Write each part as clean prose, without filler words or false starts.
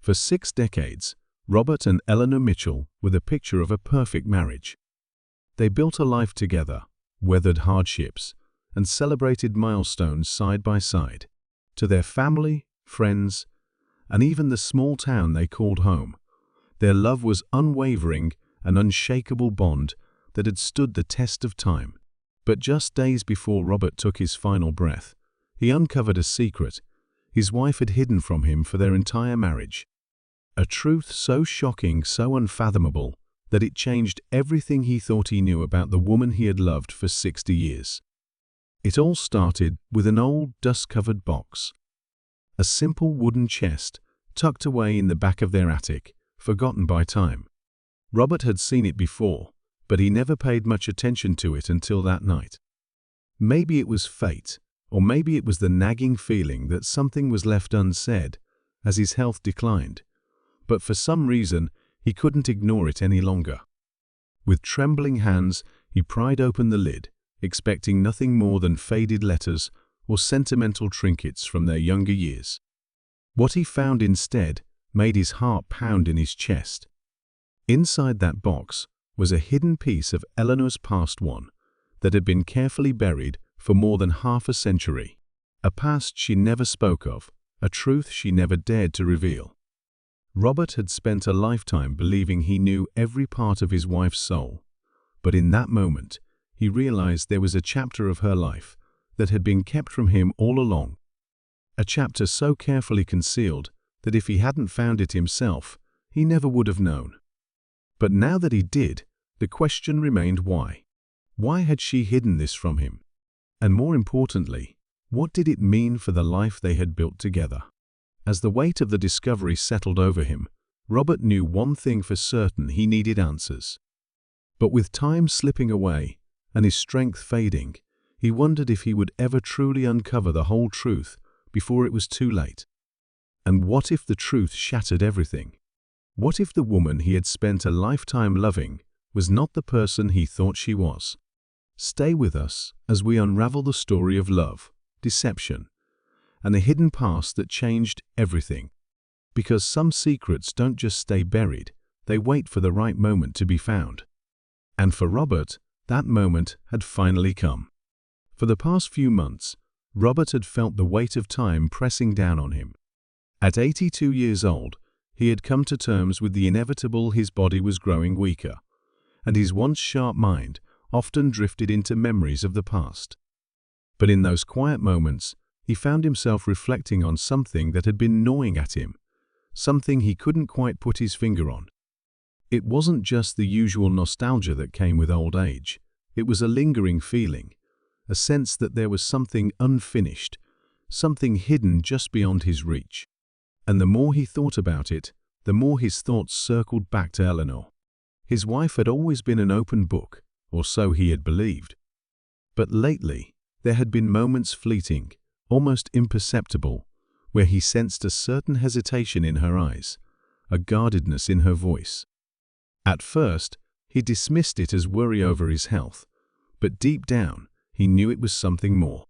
For 6 decades, Robert and Eleanor Mitchell were the picture of a perfect marriage. They built a life together, weathered hardships, and celebrated milestones side by side. To their family, friends, and even the small town they called home, their love was unwavering, an unshakable bond that had stood the test of time. But just days before Robert took his final breath, he uncovered a secret his wife had hidden from him for their entire marriage. A truth so shocking, so unfathomable, that it changed everything he thought he knew about the woman he had loved for 60 years. It all started with an old, dust-covered box. A simple wooden chest tucked away in the back of their attic, forgotten by time. Robert had seen it before, but he never paid much attention to it until that night. Maybe it was fate, or maybe it was the nagging feeling that something was left unsaid as his health declined. But for some reason, he couldn't ignore it any longer. With trembling hands, he pried open the lid, expecting nothing more than faded letters or sentimental trinkets from their younger years. What he found instead made his heart pound in his chest. Inside that box was a hidden piece of Eleanor's past, one that had been carefully buried for more than half a century. A past she never spoke of, a truth she never dared to reveal. Robert had spent a lifetime believing he knew every part of his wife's soul, but in that moment, he realized there was a chapter of her life that had been kept from him all along. A chapter so carefully concealed that if he hadn't found it himself, he never would have known. But now that he did, the question remained why. Why had she hidden this from him? And more importantly, what did it mean for the life they had built together? As the weight of the discovery settled over him, Robert knew one thing for certain: he needed answers. But with time slipping away and his strength fading, he wondered if he would ever truly uncover the whole truth before it was too late. And what if the truth shattered everything? What if the woman he had spent a lifetime loving was not the person he thought she was? Stay with us as we unravel the story of love, deception, and the hidden past that changed everything. Because some secrets don't just stay buried, they wait for the right moment to be found. And for Robert, that moment had finally come. For the past few months, Robert had felt the weight of time pressing down on him. At 82 years old, he had come to terms with the inevitable: his body was growing weaker, and his once sharp mind often drifted into memories of the past. But in those quiet moments, he found himself reflecting on something that had been gnawing at him, something he couldn't quite put his finger on. It wasn't just the usual nostalgia that came with old age. It was a lingering feeling, a sense that there was something unfinished, something hidden just beyond his reach. And the more he thought about it, the more his thoughts circled back to Eleanor. His wife had always been an open book, or so he had believed. But lately, there had been moments, fleeting, almost imperceptible, where he sensed a certain hesitation in her eyes, a guardedness in her voice. At first, he dismissed it as worry over his health, but deep down, he knew it was something more.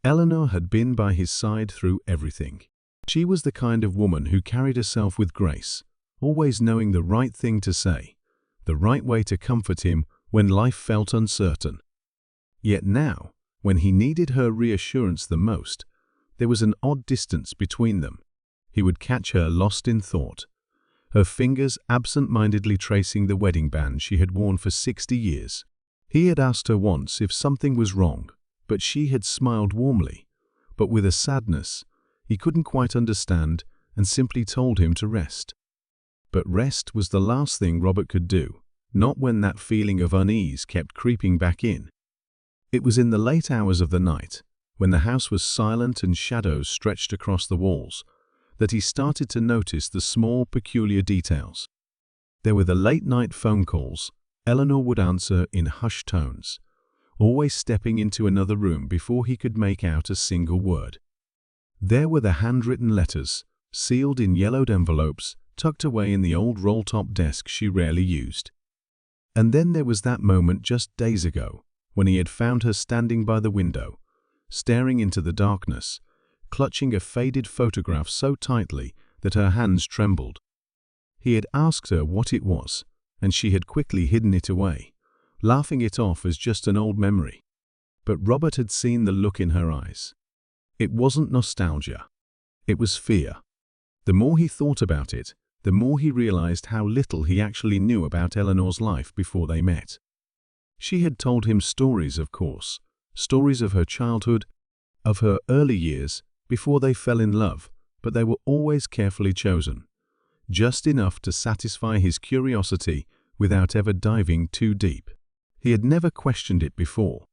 Eleanor had been by his side through everything. She was the kind of woman who carried herself with grace, always knowing the right thing to say, the right way to comfort him when life felt uncertain. Yet now, when he needed her reassurance the most, there was an odd distance between them. He would catch her lost in thought, her fingers absent-mindedly tracing the wedding band she had worn for 60 years. He had asked her once if something was wrong, but she had smiled warmly, but with a sadness he couldn't quite understand, and simply told him to rest. But rest was the last thing Robert could do, not when that feeling of unease kept creeping back in. It was in the late hours of the night, when the house was silent and shadows stretched across the walls, that he started to notice the small, peculiar details. There were the late-night phone calls Eleanor would answer in hushed tones, always stepping into another room before he could make out a single word. There were the handwritten letters, sealed in yellowed envelopes, tucked away in the old roll-top desk she rarely used. And then there was that moment just days ago, when he had found her standing by the window, staring into the darkness, clutching a faded photograph so tightly that her hands trembled. He had asked her what it was, and she had quickly hidden it away, laughing it off as just an old memory. But Robert had seen the look in her eyes. It wasn't nostalgia. It was fear. The more he thought about it, the more he realized how little he actually knew about Eleanor's life before they met. She had told him stories, of course, stories of her childhood, of her early years, before they fell in love, but they were always carefully chosen, just enough to satisfy his curiosity without ever diving too deep. He had never questioned it before.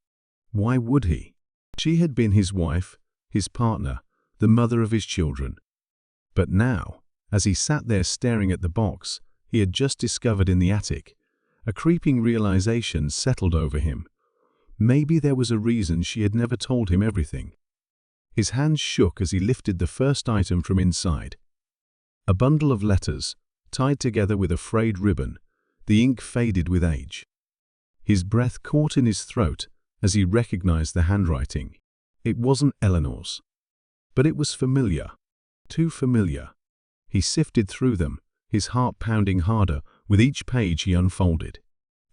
Why would he? She had been his wife, his partner, the mother of his children. But now, as he sat there staring at the box he had just discovered in the attic, a creeping realization settled over him. Maybe there was a reason she had never told him everything. His hands shook as he lifted the first item from inside. A bundle of letters, tied together with a frayed ribbon, the ink faded with age. His breath caught in his throat as he recognized the handwriting. It wasn't Eleanor's. But it was familiar. Too familiar. He sifted through them, his heart pounding harder with each page he unfolded.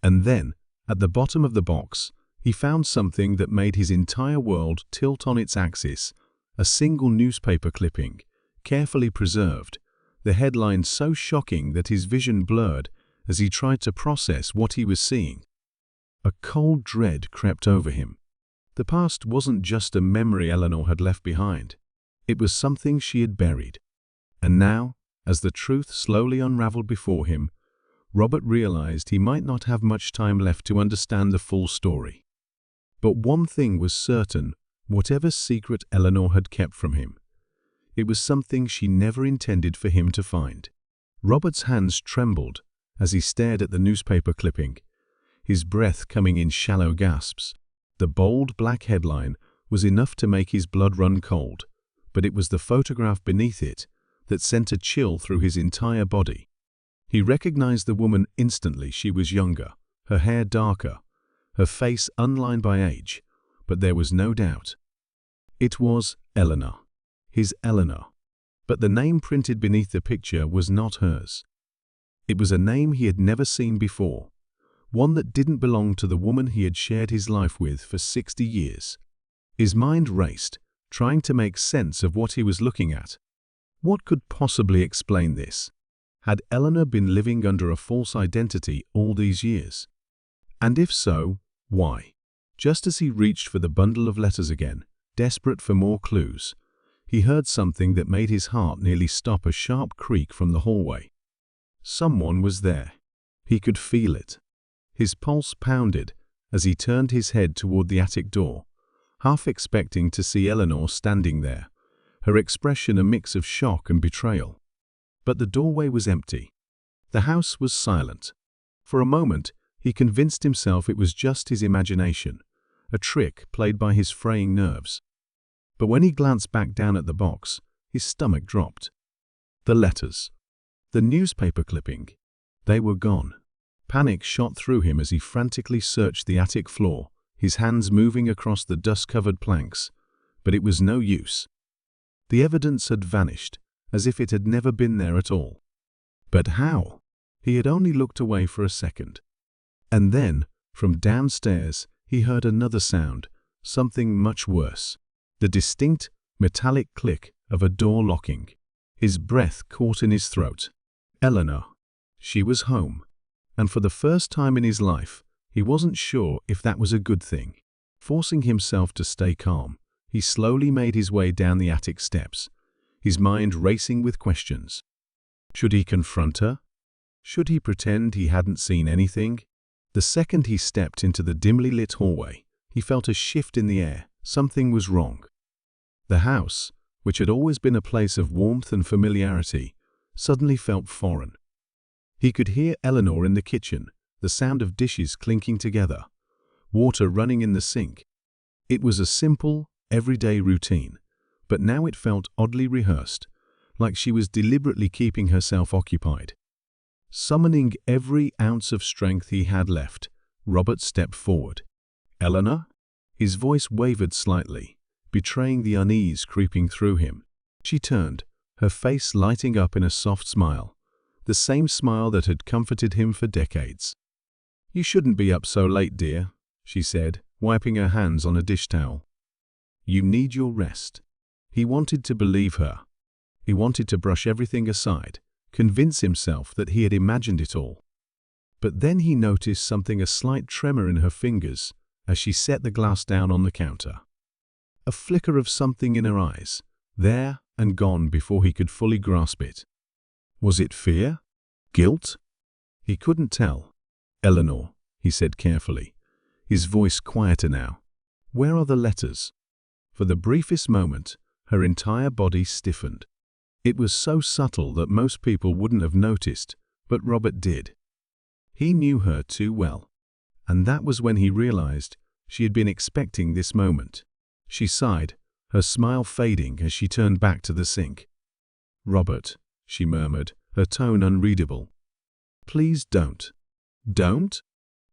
And then, at the bottom of the box, he found something that made his entire world tilt on its axis, a single newspaper clipping, carefully preserved, the headline so shocking that his vision blurred as he tried to process what he was seeing. A cold dread crept over him. The past wasn't just a memory Eleanor had left behind. It was something she had buried. And now, as the truth slowly unraveled before him, Robert realized he might not have much time left to understand the full story. But one thing was certain, whatever secret Eleanor had kept from him, it was something she never intended for him to find. Robert's hands trembled as he stared at the newspaper clipping, his breath coming in shallow gasps. The bold black headline was enough to make his blood run cold, but it was the photograph beneath it that sent a chill through his entire body. He recognized the woman instantly. She was younger, her hair darker, her face unlined by age, but there was no doubt. It was Eleanor, his Eleanor. But the name printed beneath the picture was not hers. It was a name he had never seen before, one that didn't belong to the woman he had shared his life with for 60 years. His mind raced, trying to make sense of what he was looking at. What could possibly explain this? Had Eleanor been living under a false identity all these years? And if so, why? Just as he reached for the bundle of letters again, desperate for more clues, he heard something that made his heart nearly stop, a sharp creak from the hallway. Someone was there. He could feel it. His pulse pounded as he turned his head toward the attic door, half expecting to see Eleanor standing there, her expression a mix of shock and betrayal. But the doorway was empty. The house was silent. For a moment, he convinced himself it was just his imagination, a trick played by his fraying nerves. But when he glanced back down at the box, his stomach dropped. The letters, the newspaper clipping, they were gone. Panic shot through him as he frantically searched the attic floor, his hands moving across the dust-covered planks. But it was no use. The evidence had vanished, as if it had never been there at all. But how? He had only looked away for a second. And then, from downstairs, he heard another sound, something much worse. The distinct, metallic click of a door locking. His breath caught in his throat. Eleanor. She was home. And for the first time in his life, he wasn't sure if that was a good thing. Forcing himself to stay calm, he slowly made his way down the attic steps, his mind racing with questions. Should he confront her? Should he pretend he hadn't seen anything? The second he stepped into the dimly lit hallway, he felt a shift in the air. Something was wrong. The house, which had always been a place of warmth and familiarity, suddenly felt foreign. He could hear Eleanor in the kitchen, the sound of dishes clinking together, water running in the sink. It was a simple, everyday routine, but now it felt oddly rehearsed, like she was deliberately keeping herself occupied. Summoning every ounce of strength he had left, Robert stepped forward. Eleanor? His voice wavered slightly, betraying the unease creeping through him. She turned, her face lighting up in a soft smile, the same smile that had comforted him for decades. "You shouldn't be up so late, dear," she said, wiping her hands on a dish towel. "You need your rest." He wanted to believe her. He wanted to brush everything aside, convince himself that he had imagined it all. But then he noticed something, a slight tremor in her fingers as she set the glass down on the counter. A flicker of something in her eyes, there and gone before he could fully grasp it. Was it fear? Guilt? He couldn't tell. "Eleanor," he said carefully, his voice quieter now, "where are the letters?" For the briefest moment, her entire body stiffened. It was so subtle that most people wouldn't have noticed, but Robert did. He knew her too well. And that was when he realized she had been expecting this moment. She sighed, her smile fading as she turned back to the sink. "Robert," she murmured, her tone unreadable. "Please don't." "Don't?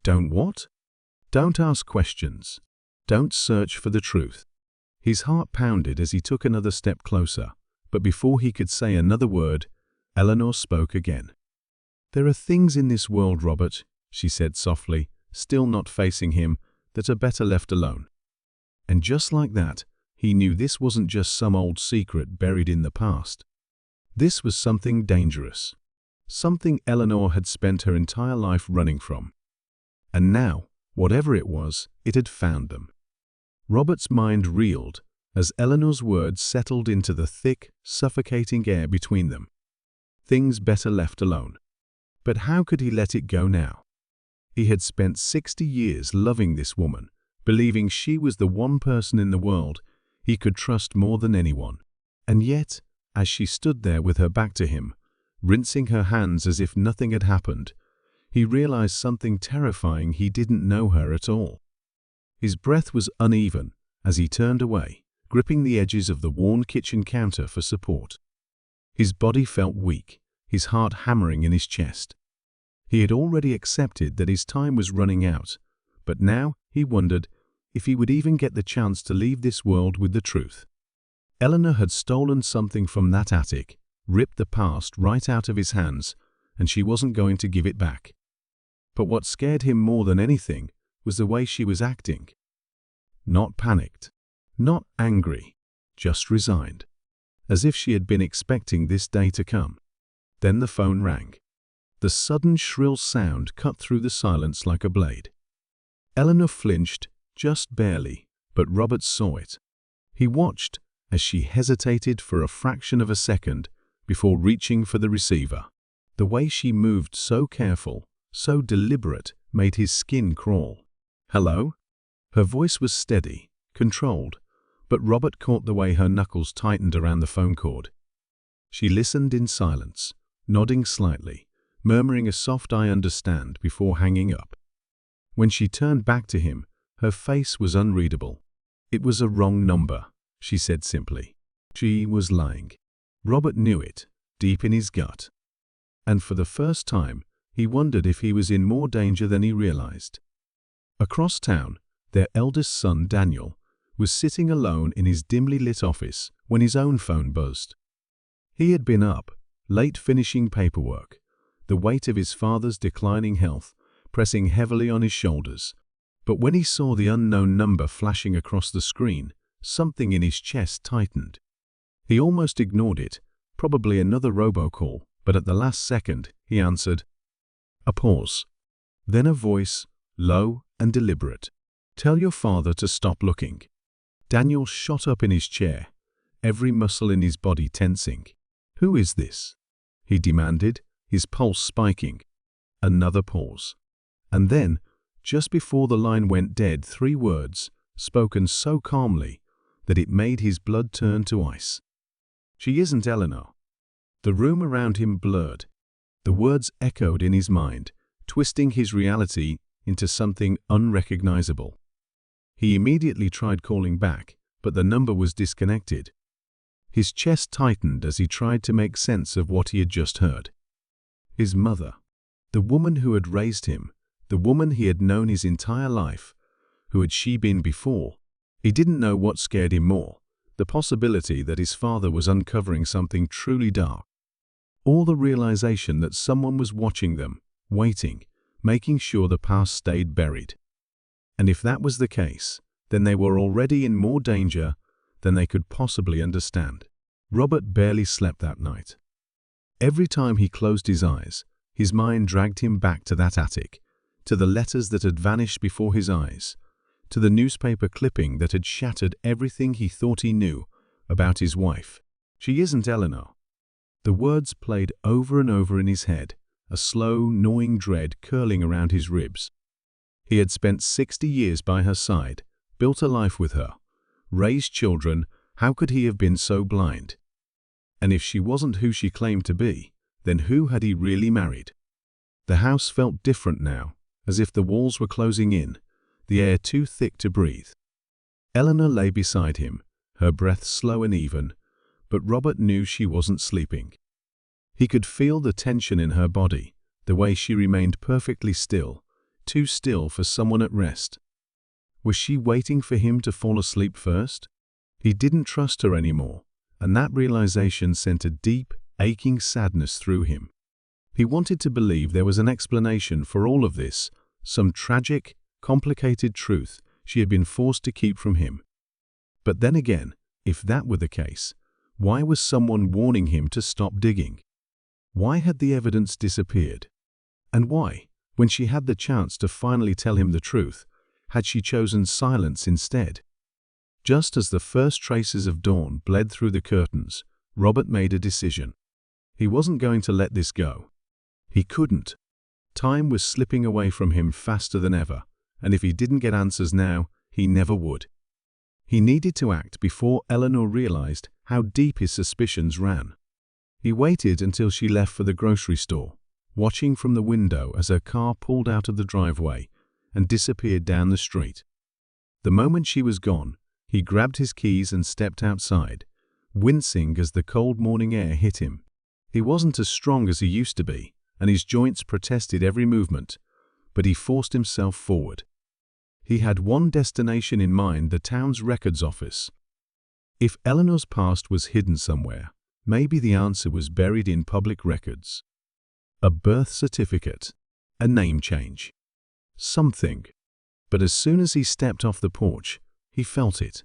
Don't what?" "Don't ask questions. Don't search for the truth." His heart pounded as he took another step closer, but before he could say another word, Eleanor spoke again. "There are things in this world, Robert," she said softly, still not facing him, "that are better left alone." And just like that, he knew this wasn't just some old secret buried in the past. This was something dangerous, something Eleanor had spent her entire life running from. And now, whatever it was, it had found them. Robert's mind reeled as Eleanor's words settled into the thick, suffocating air between them. Things better left alone. But how could he let it go now? He had spent 60 years loving this woman, believing she was the one person in the world he could trust more than anyone. And yet, as she stood there with her back to him, rinsing her hands as if nothing had happened, he realized something terrifying: he didn't know her at all. His breath was uneven as he turned away, gripping the edges of the worn kitchen counter for support. His body felt weak, his heart hammering in his chest. He had already accepted that his time was running out, but now he wondered if he would even get the chance to leave this world with the truth. Eleanor had stolen something from that attic, ripped the past right out of his hands, and she wasn't going to give it back. But what scared him more than anything was the way she was acting. Not panicked, not angry, just resigned, as if she had been expecting this day to come. Then the phone rang. The sudden shrill sound cut through the silence like a blade. Eleanor flinched, just barely, but Robert saw it. He watched as she hesitated for a fraction of a second before reaching for the receiver. The way she moved, so careful, so deliberate, made his skin crawl. "Hello?" Her voice was steady, controlled, but Robert caught the way her knuckles tightened around the phone cord. She listened in silence, nodding slightly, murmuring a soft "I understand" before hanging up. When she turned back to him, her face was unreadable. "It was a wrong number," she said simply. She was lying. Robert knew it, deep in his gut. And for the first time, he wondered if he was in more danger than he realized. Across town, their eldest son, Daniel, was sitting alone in his dimly lit office when his own phone buzzed. He had been up, late finishing paperwork, the weight of his father's declining health pressing heavily on his shoulders. But when he saw the unknown number flashing across the screen, something in his chest tightened. He almost ignored it, probably another robocall, but at the last second, he answered. A pause. Then a voice, low and deliberate. "Tell your father to stop looking." Daniel shot up in his chair, every muscle in his body tensing. "Who is this?" he demanded, his pulse spiking. Another pause. And then, just before the line went dead, 3 words, spoken so calmly that it made his blood turn to ice. "She isn't Eleanor." The room around him blurred. The words echoed in his mind, twisting his reality into something unrecognizable. He immediately tried calling back, but the number was disconnected. His chest tightened as he tried to make sense of what he had just heard. His mother, the woman who had raised him, the woman he had known his entire life, who had she been before? He didn't know what scared him more, the possibility that his father was uncovering something truly dark, or the realization that someone was watching them, waiting, making sure the past stayed buried. And if that was the case, then they were already in more danger than they could possibly understand. Robert barely slept that night. Every time he closed his eyes, his mind dragged him back to that attic, to the letters that had vanished before his eyes, to the newspaper clipping that had shattered everything he thought he knew about his wife. She isn't Eleanor. The words played over and over in his head, a slow, gnawing dread curling around his ribs. He had spent 60 years by her side, built a life with her, raised children. How could he have been so blind? And if she wasn't who she claimed to be, then who had he really married? The house felt different now, as if the walls were closing in, the air too thick to breathe. Eleanor lay beside him, her breath slow and even, but Robert knew she wasn't sleeping. He could feel the tension in her body, the way she remained perfectly still, too still for someone at rest. Was she waiting for him to fall asleep first? He didn't trust her anymore, and that realization sent a deep, aching sadness through him. He wanted to believe there was an explanation for all of this, some tragic, complicated truth she had been forced to keep from him. But then again, if that were the case, why was someone warning him to stop digging? Why had the evidence disappeared? And why, when she had the chance to finally tell him the truth, had she chosen silence instead? Just as the first traces of dawn bled through the curtains, Robert made a decision. He wasn't going to let this go. He couldn't. Time was slipping away from him faster than ever, and if he didn't get answers now, he never would. He needed to act before Eleanor realized how deep his suspicions ran. He waited until she left for the grocery store, watching from the window as her car pulled out of the driveway and disappeared down the street. The moment she was gone, he grabbed his keys and stepped outside, wincing as the cold morning air hit him. He wasn't as strong as he used to be, and his joints protested every movement, but he forced himself forward. He had one destination in mind, the town's records office. If Eleanor's past was hidden somewhere, maybe the answer was buried in public records. A birth certificate, a name change, something. But as soon as he stepped off the porch, he felt it.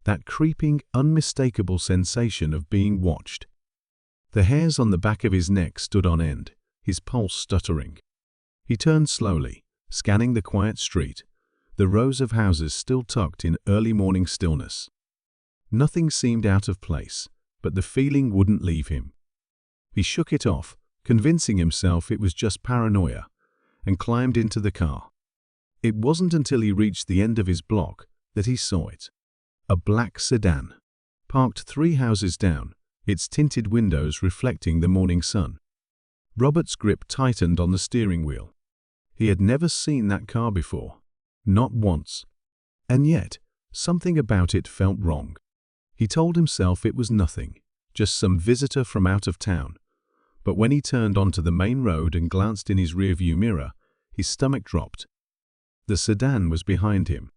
That creeping, unmistakable sensation of being watched. The hairs on the back of his neck stood on end, his pulse stuttering. He turned slowly, scanning the quiet street, the rows of houses still tucked in early morning stillness. Nothing seemed out of place, but the feeling wouldn't leave him. He shook it off, convincing himself it was just paranoia, and climbed into the car. It wasn't until he reached the end of his block that he saw it. A black sedan, parked 3 houses down, its tinted windows reflecting the morning sun. Robert's grip tightened on the steering wheel. He had never seen that car before, not once. And yet, something about it felt wrong. He told himself it was nothing, just some visitor from out of town. But when he turned onto the main road and glanced in his rearview mirror, his stomach dropped. The sedan was behind him.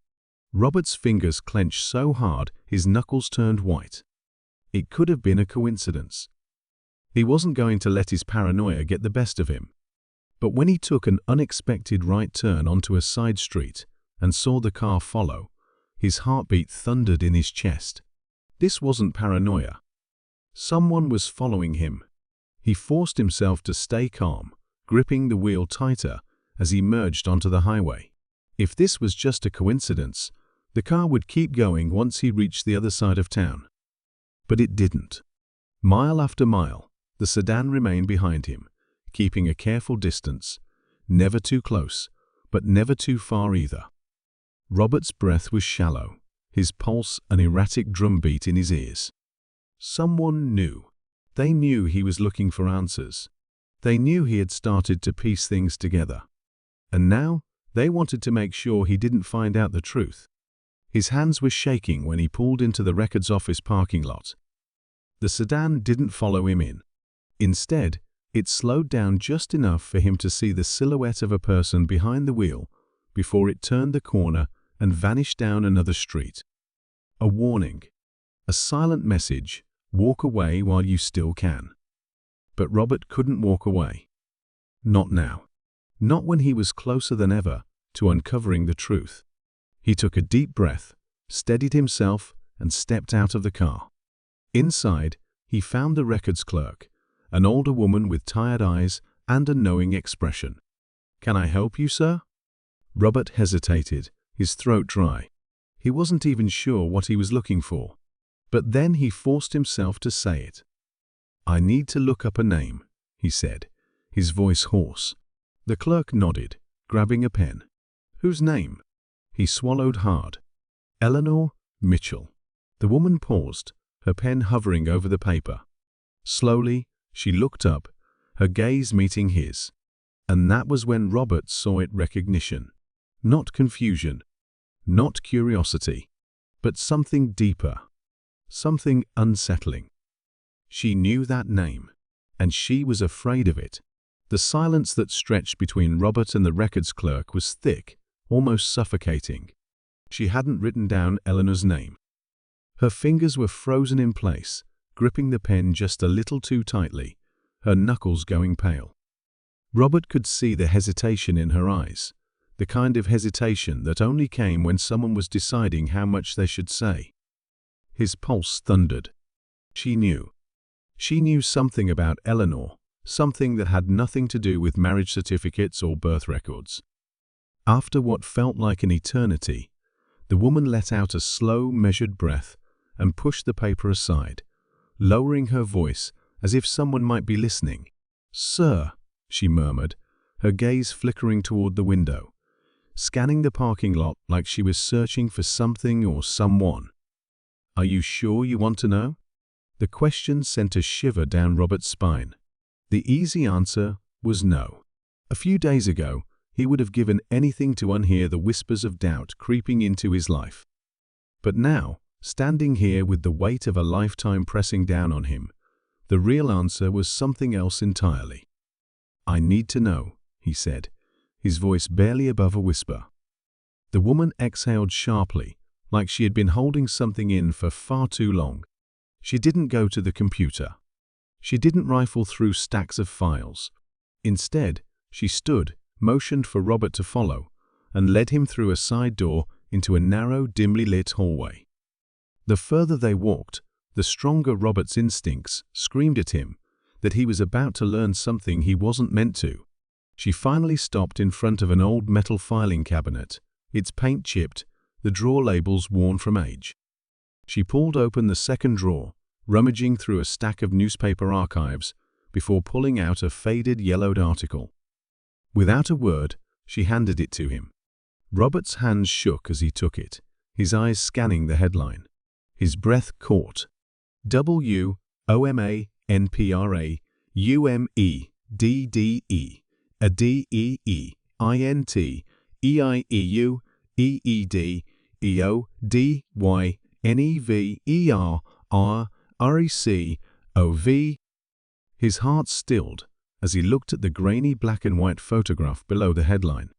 Robert's fingers clenched so hard his knuckles turned white. It could have been a coincidence. He wasn't going to let his paranoia get the best of him. But when he took an unexpected right turn onto a side street and saw the car follow, his heartbeat thundered in his chest. This wasn't paranoia. Someone was following him. He forced himself to stay calm, gripping the wheel tighter as he merged onto the highway. If this was just a coincidence, the car would keep going once he reached the other side of town. But it didn't. Mile after mile, the sedan remained behind him, keeping a careful distance, never too close, but never too far either. Robert's breath was shallow, his pulse an erratic drumbeat in his ears. Someone knew. They knew he was looking for answers. They knew he had started to piece things together. And now, they wanted to make sure he didn't find out the truth. His hands were shaking when he pulled into the records office parking lot. The sedan didn't follow him in. Instead, it slowed down just enough for him to see the silhouette of a person behind the wheel before it turned the corner and vanished down another street. A warning. A silent message: walk away while you still can. But Robert couldn't walk away. Not now. Not when he was closer than ever to uncovering the truth. He took a deep breath, steadied himself, and stepped out of the car. Inside, he found the records clerk, an older woman with tired eyes and a knowing expression. "Can I help you, sir?" Robert hesitated, his throat dry. He wasn't even sure what he was looking for. But then he forced himself to say it. "I need to look up a name," he said, his voice hoarse. The clerk nodded, grabbing a pen. "Whose name?" He swallowed hard. "Eleanor Mitchell." The woman paused, her pen hovering over the paper. Slowly, she looked up, her gaze meeting his. And that was when Robert saw it: recognition. Not confusion, not curiosity, but something deeper, something unsettling. She knew that name, and she was afraid of it. The silence that stretched between Robert and the records clerk was thick, almost suffocating. She hadn't written down Eleanor's name. Her fingers were frozen in place, gripping the pen just a little too tightly, her knuckles going pale. Robert could see the hesitation in her eyes, the kind of hesitation that only came when someone was deciding how much they should say. His pulse thundered. She knew. She knew something about Eleanor, something that had nothing to do with marriage certificates or birth records. After what felt like an eternity, the woman let out a slow, measured breath and pushed the paper aside, lowering her voice as if someone might be listening. "Sir," she murmured, her gaze flickering toward the window, scanning the parking lot like she was searching for something or someone. "Are you sure you want to know?" The question sent a shiver down Robert's spine. The easy answer was no. A few days ago, he would have given anything to unhear the whispers of doubt creeping into his life. But now, standing here with the weight of a lifetime pressing down on him, the real answer was something else entirely. "I need to know," he said, his voice barely above a whisper. The woman exhaled sharply, like she had been holding something in for far too long. She didn't go to the computer. She didn't rifle through stacks of files. Instead, she stood, motioned for Robert to follow, and led him through a side door into a narrow, dimly lit hallway. The further they walked, the stronger Robert's instincts screamed at him that he was about to learn something he wasn't meant to. She finally stopped in front of an old metal filing cabinet, its paint chipped, the drawer labels worn from age. She pulled open the second drawer, rummaging through a stack of newspaper archives before pulling out a faded, yellowed article. Without a word, she handed it to him. Robert's hands shook as he took it, his eyes scanning the headline. His breath caught. WOMANPRA a DEEEEADEEEEEODYNEVERRECOV. His heart stilled as he looked at the grainy black and white photograph below the headline.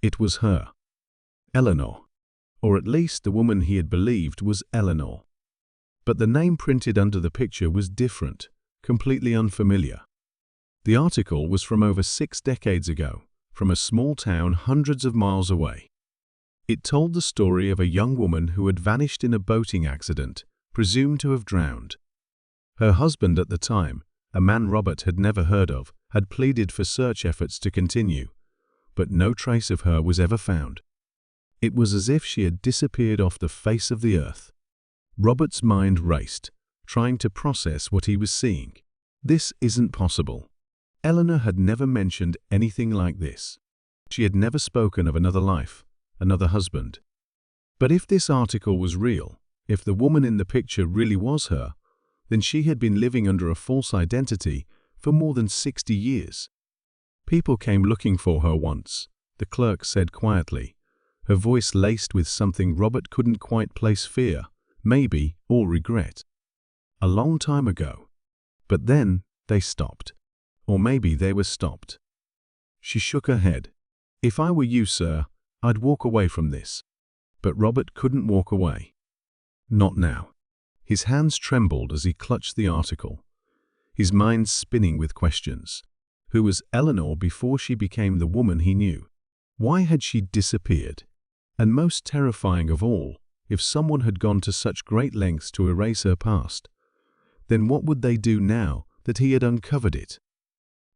It was her. Eleanor. Or at least the woman he had believed was Eleanor. But the name printed under the picture was different, completely unfamiliar. The article was from over 6 decades ago, from a small town hundreds of miles away. It told the story of a young woman who had vanished in a boating accident, presumed to have drowned. Her husband at the time, a man Robert had never heard of, had pleaded for search efforts to continue, but no trace of her was ever found. It was as if she had disappeared off the face of the earth. Robert's mind raced, trying to process what he was seeing. This isn't possible. Eleanor had never mentioned anything like this. She had never spoken of another life, another husband. But if this article was real, if the woman in the picture really was her, then she had been living under a false identity for more than 60 years. "People came looking for her once," the clerk said quietly, her voice laced with something Robert couldn't quite place: fear, maybe, or regret. "A long time ago. But then they stopped. Or maybe they were stopped." She shook her head. "If I were you, sir, I'd walk away from this." But Robert couldn't walk away. Not now. His hands trembled as he clutched the article, his mind spinning with questions. Who was Eleanor before she became the woman he knew? Why had she disappeared? And most terrifying of all, if someone had gone to such great lengths to erase her past, then what would they do now that he had uncovered it?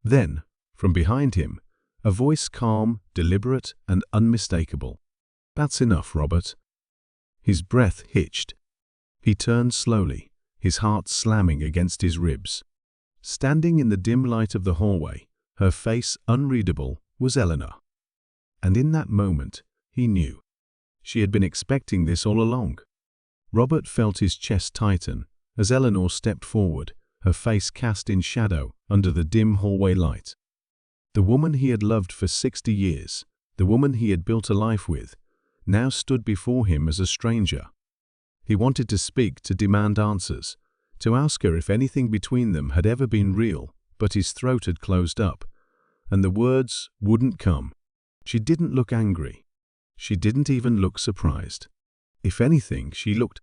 Then, from behind him, a voice calm, deliberate, and unmistakable. "That's enough, Robert." His breath hitched. He turned slowly, his heart slamming against his ribs. Standing in the dim light of the hallway, her face unreadable, was Eleanor. And in that moment, he knew. She had been expecting this all along. Robert felt his chest tighten as Eleanor stepped forward, her face cast in shadow under the dim hallway light. The woman he had loved for 60 years, the woman he had built a life with, now stood before him as a stranger. He wanted to speak, to demand answers, to ask her if anything between them had ever been real, but his throat had closed up, and the words wouldn't come. She didn't look angry. She didn't even look surprised. If anything, she looked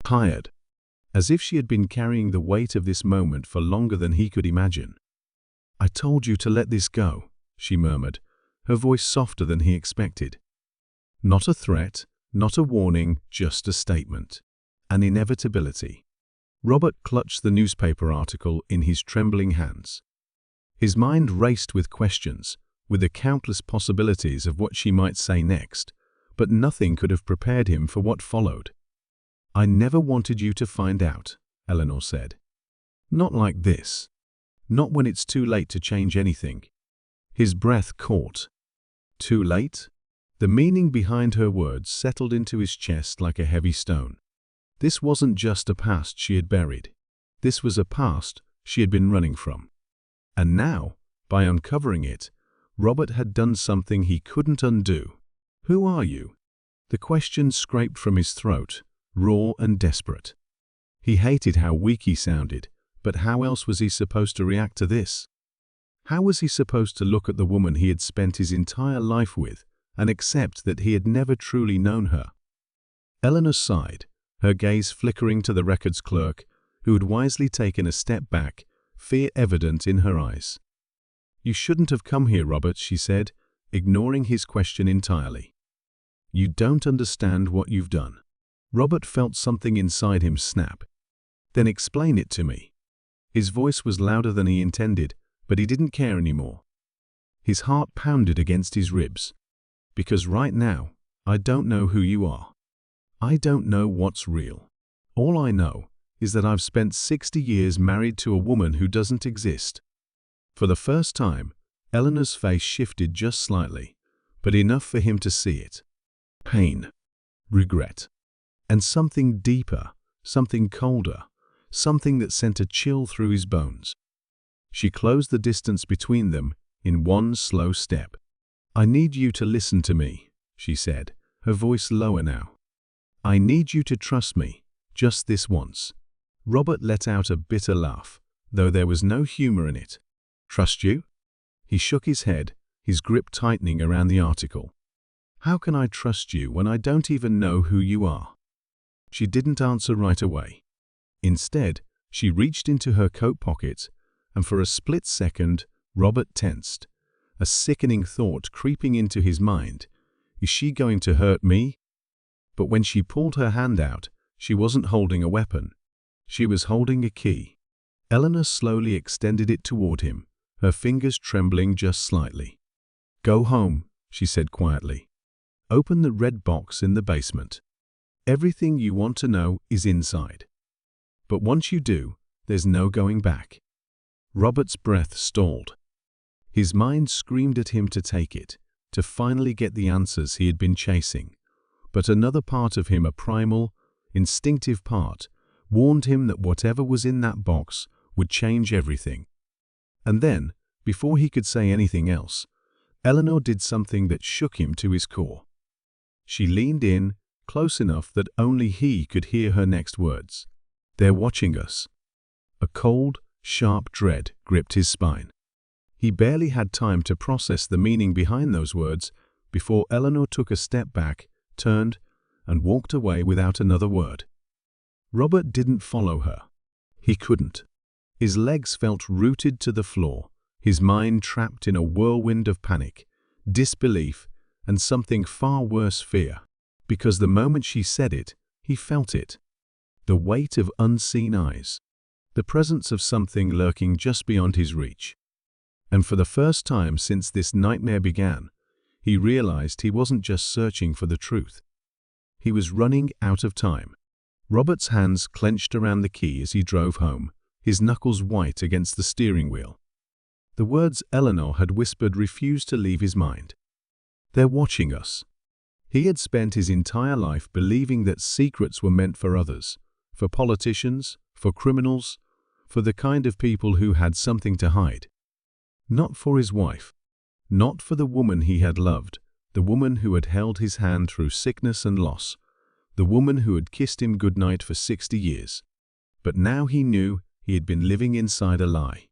tired, as if she had been carrying the weight of this moment for longer than he could imagine. "I told you to let this go," she murmured, her voice softer than he expected. Not a threat, not a warning, just a statement. An inevitability. Robert clutched the newspaper article in his trembling hands. His mind raced with questions, with the countless possibilities of what she might say next, but nothing could have prepared him for what followed. "I never wanted you to find out," Eleanor said. "Not like this. Not when it's too late to change anything." His breath caught. Too late? The meaning behind her words settled into his chest like a heavy stone. This wasn't just a past she had buried. This was a past she had been running from. And now, by uncovering it, Robert had done something he couldn't undo. "Who are you?" The question scraped from his throat, raw and desperate. He hated how weak he sounded, but how else was he supposed to react to this? How was he supposed to look at the woman he had spent his entire life with and accept that he had never truly known her? Eleanor sighed, her gaze flickering to the records clerk, who had wisely taken a step back, fear evident in her eyes. "You shouldn't have come here, Robert," she said, ignoring his question entirely. "You don't understand what you've done." Robert felt something inside him snap. "Then explain it to me." His voice was louder than he intended, but he didn't care anymore. His heart pounded against his ribs. "Because right now, I don't know who you are. I don't know what's real. All I know is that I've spent 60 years married to a woman who doesn't exist." For the first time, Eleanor's face shifted just slightly, but enough for him to see it. Pain, regret, and something deeper, something colder, something that sent a chill through his bones. She closed the distance between them in one slow step. "I need you to listen to me," she said, her voice lower now. "I need you to trust me, just this once." Robert let out a bitter laugh, though there was no humor in it. "Trust you?" He shook his head, his grip tightening around the article. "How can I trust you when I don't even know who you are?" She didn't answer right away. Instead, she reached into her coat pocket, and for a split second, Robert tensed, a sickening thought creeping into his mind. Is she going to hurt me? But when she pulled her hand out, she wasn't holding a weapon. She was holding a key. Eleanor slowly extended it toward him, her fingers trembling just slightly. "Go home," she said quietly. "Open the red box in the basement. Everything you want to know is inside. But once you do, there's no going back." Robert's breath stalled. His mind screamed at him to take it, to finally get the answers he had been chasing. But another part of him, a primal, instinctive part, warned him that whatever was in that box would change everything. And then, before he could say anything else, Eleanor did something that shook him to his core. She leaned in, close enough that only he could hear her next words. "They're watching us." A cold, sharp dread gripped his spine. He barely had time to process the meaning behind those words before Eleanor took a step back, turned, and walked away without another word. Robert didn't follow her. He couldn't. His legs felt rooted to the floor, his mind trapped in a whirlwind of panic, disbelief, and something far worse, fear. Because the moment she said it, he felt it. The weight of unseen eyes. The presence of something lurking just beyond his reach. And for the first time since this nightmare began, he realized he wasn't just searching for the truth. He was running out of time. Robert's hands clenched around the key as he drove home, his knuckles white against the steering wheel. The words Eleanor had whispered refused to leave his mind. "They're watching us." He had spent his entire life believing that secrets were meant for others, for politicians, for criminals, for the kind of people who had something to hide. Not for his wife. Not for the woman he had loved, the woman who had held his hand through sickness and loss, the woman who had kissed him goodnight for 60 years. But now he knew he had been living inside a lie.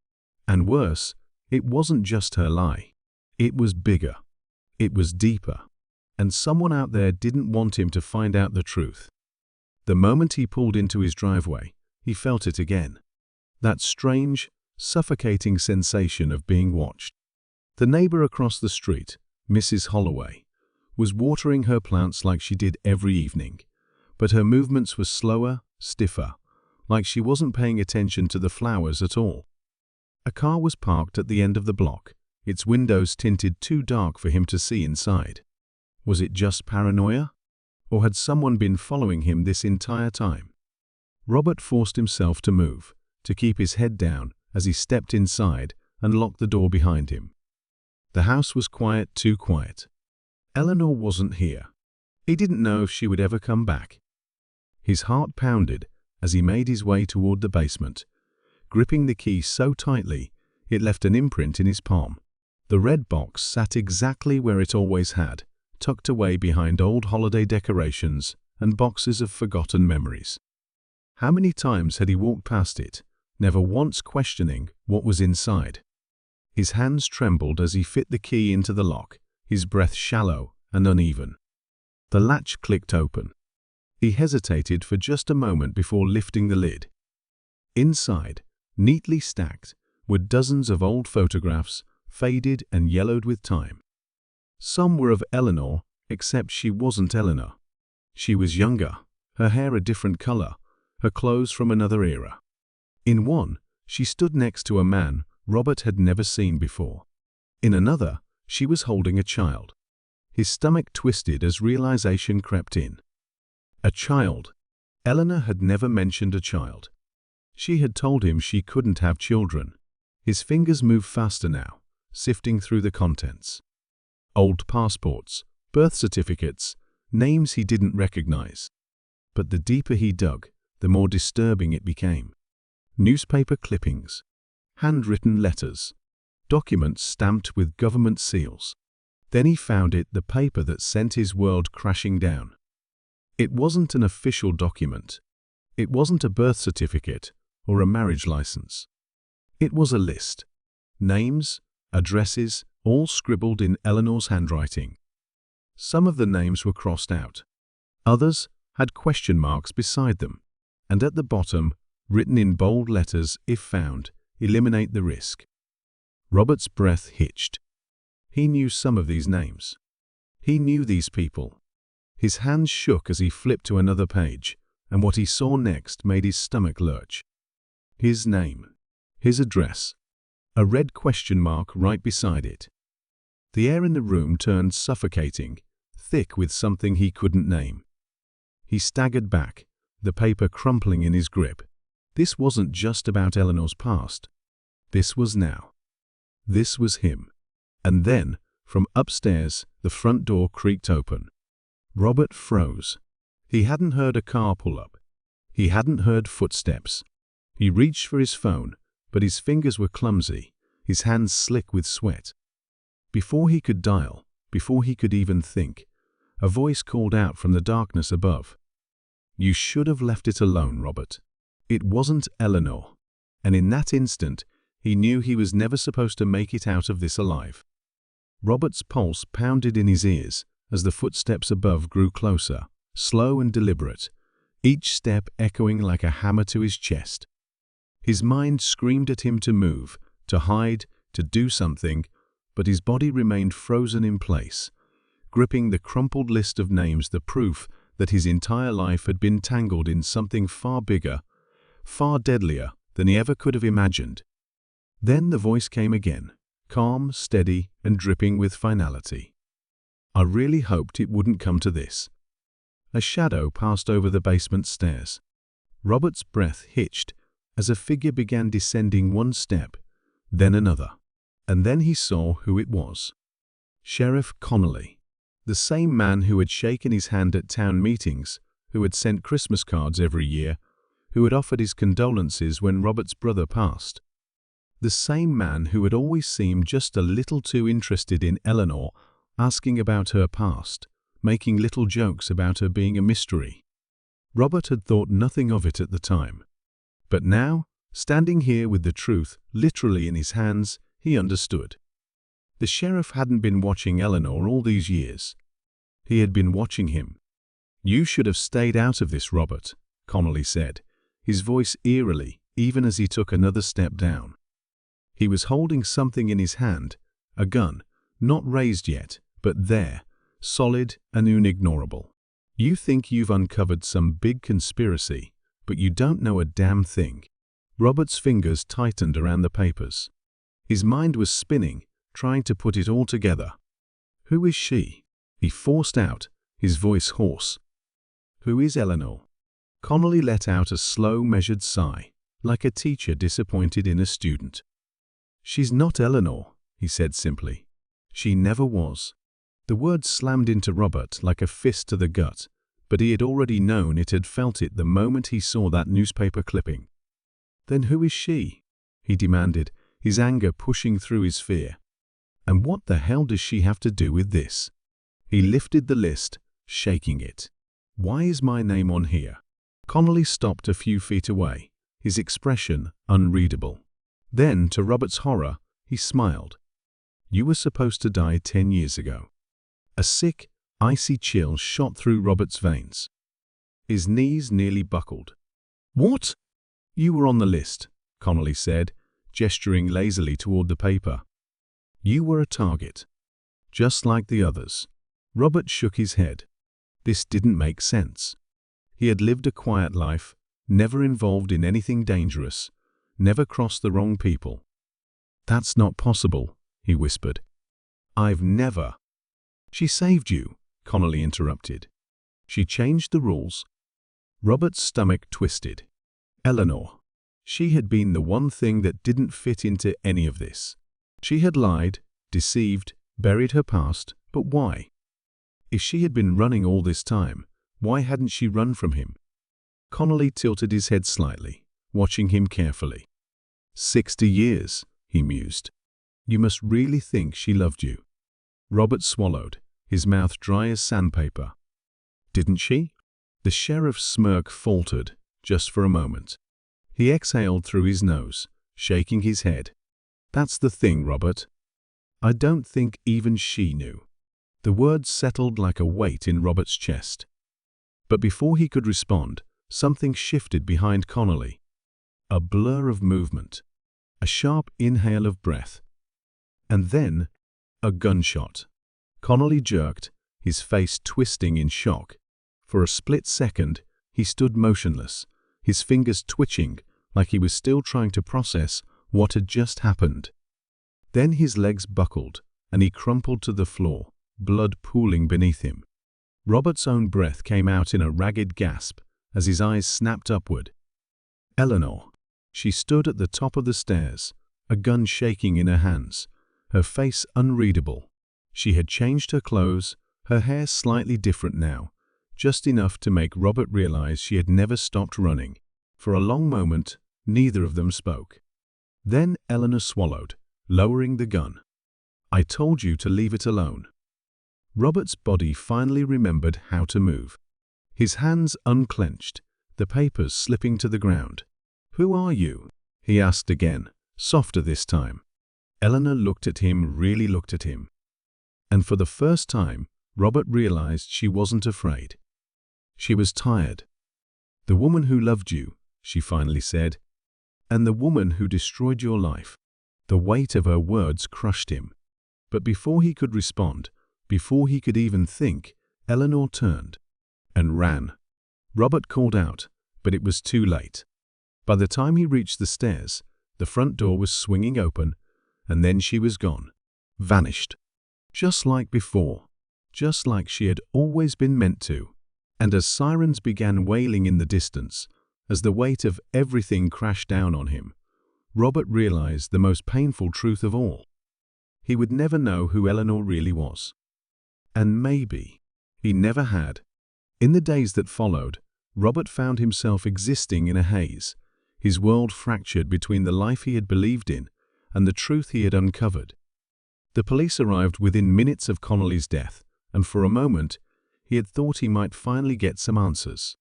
And worse, it wasn't just her lie. It was bigger. It was deeper. And someone out there didn't want him to find out the truth. The moment he pulled into his driveway, he felt it again. That strange, suffocating sensation of being watched. The neighbor across the street, Mrs. Holloway, was watering her plants like she did every evening, but her movements were slower, stiffer, like she wasn't paying attention to the flowers at all. A car was parked at the end of the block, its windows tinted too dark for him to see inside. Was it just paranoia? Or had someone been following him this entire time? Robert forced himself to move, to keep his head down as he stepped inside and locked the door behind him. The house was quiet, too quiet. Eleanor wasn't here. He didn't know if she would ever come back. His heart pounded as he made his way toward the basement, gripping the key so tightly it left an imprint in his palm. The red box sat exactly where it always had, tucked away behind old holiday decorations and boxes of forgotten memories. How many times had he walked past it, never once questioning what was inside? His hands trembled as he fit the key into the lock, his breath shallow and uneven. The latch clicked open. He hesitated for just a moment before lifting the lid. Inside, neatly stacked, were dozens of old photographs, faded and yellowed with time. Some were of Eleanor, except she wasn't Eleanor. She was younger, her hair a different color, her clothes from another era. In one, she stood next to a man Robert had never seen before. In another, she was holding a child. His stomach twisted as realization crept in. A child. Eleanor had never mentioned a child. She had told him she couldn't have children. His fingers moved faster now, sifting through the contents. Old passports, birth certificates, names he didn't recognize. But the deeper he dug, the more disturbing it became. Newspaper clippings, handwritten letters, documents stamped with government seals. Then he found it, the paper that sent his world crashing down. It wasn't an official document. It wasn't a birth certificate or a marriage license. It was a list. Names, addresses, all scribbled in Eleanor's handwriting. Some of the names were crossed out. Others had question marks beside them. And at the bottom, written in bold letters, "If found, eliminate the risk." Robert's breath hitched. He knew some of these names. He knew these people. His hands shook as he flipped to another page, and what he saw next made his stomach lurch. His name. His address. A red question mark right beside it. The air in the room turned suffocating, thick with something he couldn't name. He staggered back, the paper crumpling in his grip. This wasn't just about Eleanor's past. This was now. This was him. And then, from upstairs, the front door creaked open. Robert froze. He hadn't heard a car pull up. He hadn't heard footsteps. He reached for his phone, but his fingers were clumsy, his hands slick with sweat. Before he could dial, before he could even think, a voice called out from the darkness above. "You should have left it alone, Robert." It wasn't Eleanor. And in that instant, he knew he was never supposed to make it out of this alive. Robert's pulse pounded in his ears as the footsteps above grew closer, slow and deliberate, each step echoing like a hammer to his chest. His mind screamed at him to move, to hide, to do something, but his body remained frozen in place, gripping the crumpled list of names, the proof that his entire life had been tangled in something far bigger, far deadlier than he ever could have imagined. Then the voice came again, calm, steady, and dripping with finality. I really hoped it wouldn't come to this. A shadow passed over the basement stairs. Robert's breath hitched as a figure began descending one step, then another. And then he saw who it was. Sheriff Connolly, the same man who had shaken his hand at town meetings, who had sent Christmas cards every year, who had offered his condolences when Robert's brother passed. The same man who had always seemed just a little too interested in Eleanor, asking about her past, making little jokes about her being a mystery. Robert had thought nothing of it at the time. But now, standing here with the truth literally in his hands, he understood. The sheriff hadn't been watching Eleanor all these years. He had been watching him. "You should have stayed out of this, Robert," Connolly said, his voice eerily, even as he took another step down. He was holding something in his hand, a gun, not raised yet, but there, solid and unignorable. "You think you've uncovered some big conspiracy, but you don't know a damn thing." Robert's fingers tightened around the papers. His mind was spinning, trying to put it all together. "Who is she?" he forced out, his voice hoarse. "Who is Eleanor?" Connolly let out a slow, measured sigh, like a teacher disappointed in a student. "She's not Eleanor," he said simply. "She never was." The words slammed into Robert like a fist to the gut, but he had already known it, had felt it the moment he saw that newspaper clipping. "Then who is she?" he demanded, his anger pushing through his fear. "And what the hell does she have to do with this?" He lifted the list, shaking it. "Why is my name on here?" Connolly stopped a few feet away, his expression unreadable. Then, to Robert's horror, he smiled. "You were supposed to die 10 years ago." A sick, icy chill shot through Robert's veins. His knees nearly buckled. "What?" "You were on the list," Connolly said, gesturing lazily toward the paper. "You were a target, just like the others." Robert shook his head. This didn't make sense. He had lived a quiet life, never involved in anything dangerous, never crossed the wrong people. "That's not possible," he whispered. "I've never—" "She saved you," Connolly interrupted. "She changed the rules." Robert's stomach twisted. Eleanor. She had been the one thing that didn't fit into any of this. She had lied, deceived, buried her past, but why? If she had been running all this time, why hadn't she run from him? Connolly tilted his head slightly, watching him carefully. 60 years, he mused. "You must really think she loved you." Robert swallowed, his mouth dry as sandpaper. "Didn't she?" The sheriff's smirk faltered, just for a moment. He exhaled through his nose, shaking his head. "That's the thing, Robert. I don't think even she knew." The words settled like a weight in Robert's chest. But before he could respond, something shifted behind Connolly. A blur of movement, a sharp inhale of breath, and then a gunshot. Connolly jerked, his face twisting in shock. For a split second, he stood motionless, his fingers twitching like he was still trying to process what had just happened. Then his legs buckled, and he crumpled to the floor, blood pooling beneath him. Robert's own breath came out in a ragged gasp as his eyes snapped upward. Eleanor. She stood at the top of the stairs, a gun shaking in her hands, her face unreadable. She had changed her clothes, her hair slightly different now, just enough to make Robert realize she had never stopped running. For a long moment, neither of them spoke. Then Eleanor swallowed, lowering the gun. "I told you to leave it alone." Robert's body finally remembered how to move. His hands unclenched, the papers slipping to the ground. "Who are you?" he asked again, softer this time. Eleanor looked at him, really looked at him. And for the first time, Robert realized she wasn't afraid. She was tired. The woman who loved you, she finally said, and the woman who destroyed your life. The weight of her words crushed him. But before he could respond, before he could even think, Eleanor turned and ran. Robert called out, but it was too late. By the time he reached the stairs, the front door was swinging open, and then she was gone, vanished. Just like before, just like she had always been meant to. And as sirens began wailing in the distance, as the weight of everything crashed down on him, Robert realized the most painful truth of all. He would never know who Eleanor really was. And maybe he never had. In the days that followed, Robert found himself existing in a haze, his world fractured between the life he had believed in and the truth he had uncovered. The police arrived within minutes of Connolly's death, and for a moment, he had thought he might finally get some answers.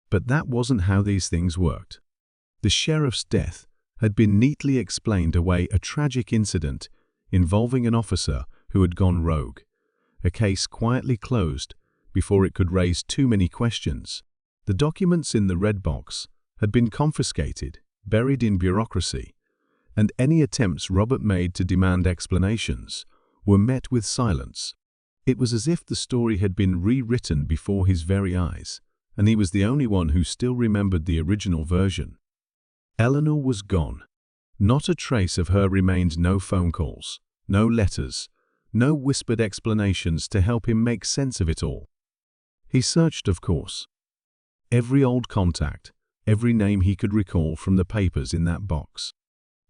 But that wasn't how these things worked. The sheriff's death had been neatly explained away, a tragic incident involving an officer who had gone rogue, a case quietly closed before it could raise too many questions. The documents in the red box had been confiscated, buried in bureaucracy, and any attempts Robert made to demand explanations were met with silence. It was as if the story had been rewritten before his very eyes, and he was the only one who still remembered the original version. Eleanor was gone. Not a trace of her remained. No phone calls, no letters, no whispered explanations to help him make sense of it all. He searched, of course. Every old contact, every name he could recall from the papers in that box.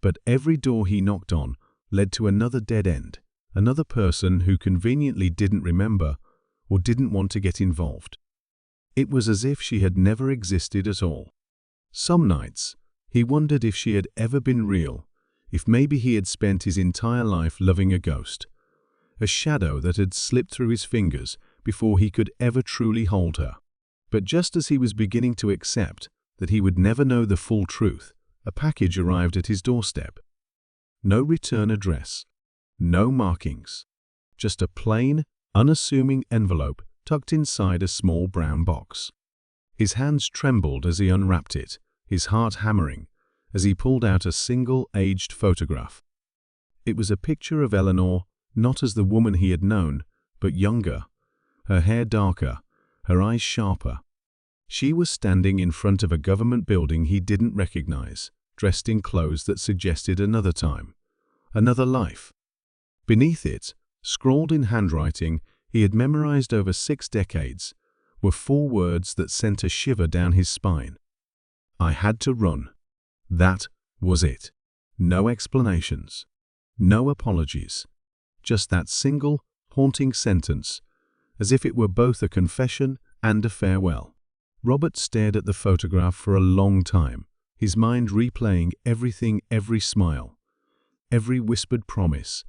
But every door he knocked on led to another dead end, another person who conveniently didn't remember or didn't want to get involved. It was as if she had never existed at all. Some nights, he wondered if she had ever been real, if maybe he had spent his entire life loving a ghost, a shadow that had slipped through his fingers before he could ever truly hold her. But just as he was beginning to accept that he would never know the full truth, a package arrived at his doorstep. No return address, no markings, just a plain, unassuming envelope tucked inside a small brown box. His hands trembled as he unwrapped it, his heart hammering, as he pulled out a single aged photograph. It was a picture of Eleanor, not as the woman he had known, but younger, her hair darker, her eyes sharper. She was standing in front of a government building he didn't recognize, dressed in clothes that suggested another time, another life. Beneath it, scrawled in handwriting he had memorized over 6 decades, were 4 words that sent a shiver down his spine. I had to run. That was it. No explanations. No apologies. Just that single, haunting sentence, as if it were both a confession and a farewell. Robert stared at the photograph for a long time, his mind replaying everything, every smile, every whispered promise,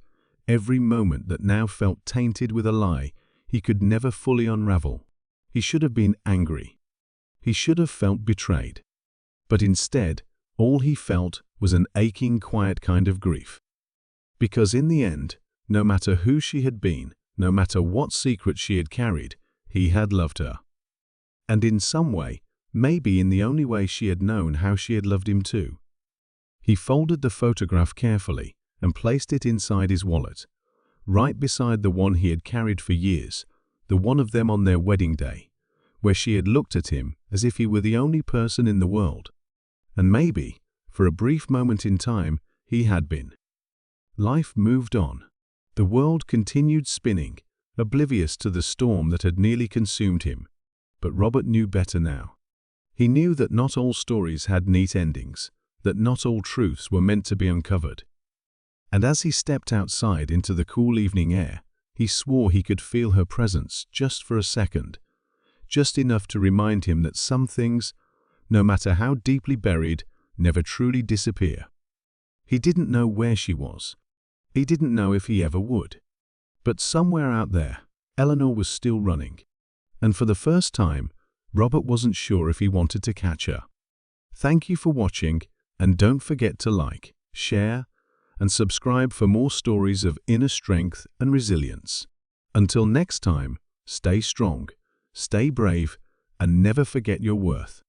every moment that now felt tainted with a lie he could never fully unravel. He should have been angry. He should have felt betrayed. But instead, all he felt was an aching, quiet kind of grief. Because in the end, no matter who she had been, no matter what secret she had carried, he had loved her. And in some way, maybe in the only way she had known how she had loved him too. He folded the photograph carefully and placed it inside his wallet, right beside the one he had carried for years, the one of them on their wedding day, where she had looked at him as if he were the only person in the world. And maybe, for a brief moment in time, he had been. Life moved on. The world continued spinning, oblivious to the storm that had nearly consumed him. But Robert knew better now. He knew that not all stories had neat endings, that not all truths were meant to be uncovered. And as he stepped outside into the cool evening air, he swore he could feel her presence just for a second, just enough to remind him that some things, no matter how deeply buried, never truly disappear. He didn't know where she was. He didn't know if he ever would. But somewhere out there, Eleanor was still running. And for the first time, Robert wasn't sure if he wanted to catch her. Thank you for watching, and don't forget to like, share, and subscribe for more stories of inner strength and resilience. Until next time, stay strong, stay brave, and never forget your worth.